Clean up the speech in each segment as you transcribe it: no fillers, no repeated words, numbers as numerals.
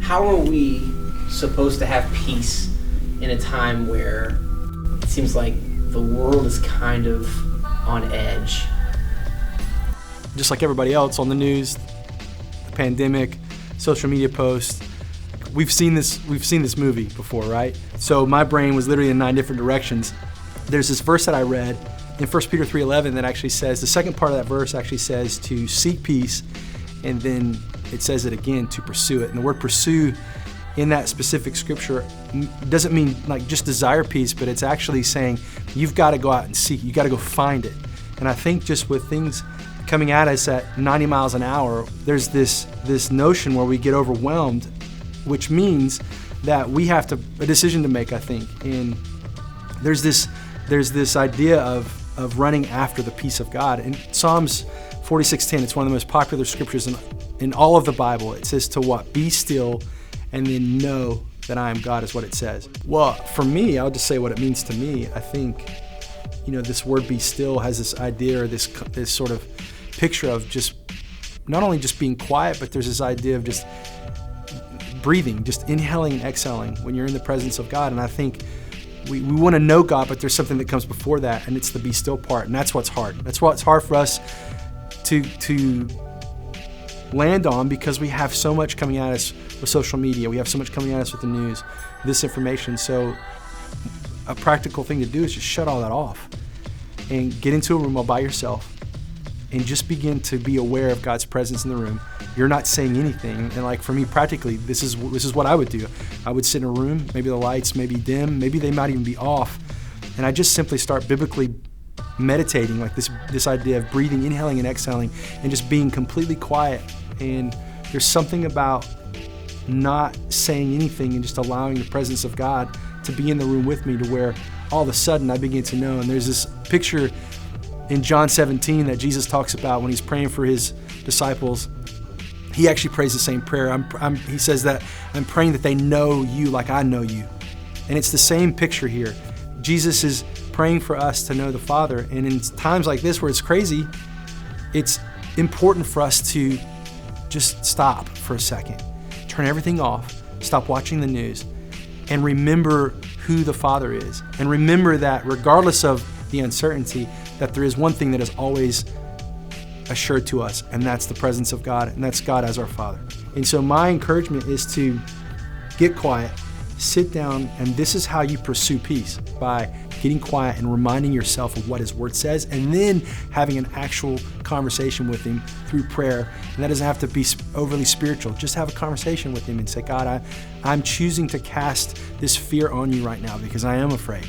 how are we supposed to have peace in a time where it seems like the world is kind of on edge? Just like everybody else on the news, the pandemic, social media posts, we've seen this movie before, right? So my brain was literally in 9 different directions. There's this verse that I read in 1 Peter 3:11 that actually says, the second part of that verse actually says to seek peace, and then it says it again, to pursue it. And the word pursue in that specific scripture doesn't mean like just desire peace, but it's actually saying you've got to go out and seek, you got to go find it. And I think just with things coming at us at 90 miles an hour, there's this notion where we get overwhelmed, which means that we have a decision to make, I think. And there's this idea of running after the peace of God. In Psalms 46:10, it's one of the most popular scriptures in all of the Bible. It says to what? Be still and then know that I am God, is what it says. Well, for me, I'll just say what it means to me. I think, this word be still has this idea or this sort of picture of just not only just being quiet, but there's this idea of just breathing, just inhaling and exhaling when you're in the presence of God. And I think we want to know God, but there's something that comes before that, and it's the be still part. And that's what's hard. That's what's hard for us to land on, because we have so much coming at us with social media. We have so much coming at us with the news, this information. So a practical thing to do is just shut all that off and get into a room all by yourself and just begin to be aware of God's presence in the room. You're not saying anything. And like for me, practically, this is what I would do. I would sit in a room, maybe the lights may be dim, maybe they might even be off. And I just simply start biblically meditating, like this idea of breathing, inhaling and exhaling, and just being completely quiet. And there's something about not saying anything and just allowing the presence of God to be in the room with me, to where all of a sudden I begin to know. And there's this picture in John 17 that Jesus talks about when he's praying for his disciples. He actually prays the same prayer. He says that I'm praying that they know you like I know you. And it's the same picture here. Jesus is praying for us to know the Father. And in times like this where it's crazy, it's important for us to just stop for a second, turn everything off, stop watching the news, and remember who the Father is. And remember that regardless of the uncertainty, that there is one thing that is always assured to us, and that's the presence of God, and that's God as our Father. And so my encouragement is to get quiet, sit down, and this is how you pursue peace, by getting quiet and reminding yourself of what His Word says, and then having an actual conversation with Him through prayer. And that doesn't have to be overly spiritual. Just have a conversation with Him and say, God, I'm choosing to cast this fear on you right now because I am afraid.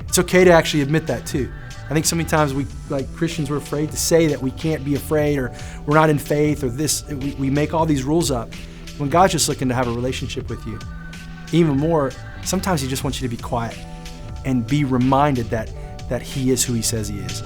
It's okay to actually admit that too. I think so many times we, like Christians, we're afraid to say that we can't be afraid, or we're not in faith, or this. We make all these rules up when God's just looking to have a relationship with you. Even more, sometimes He just wants you to be quiet and be reminded that He is who He says He is.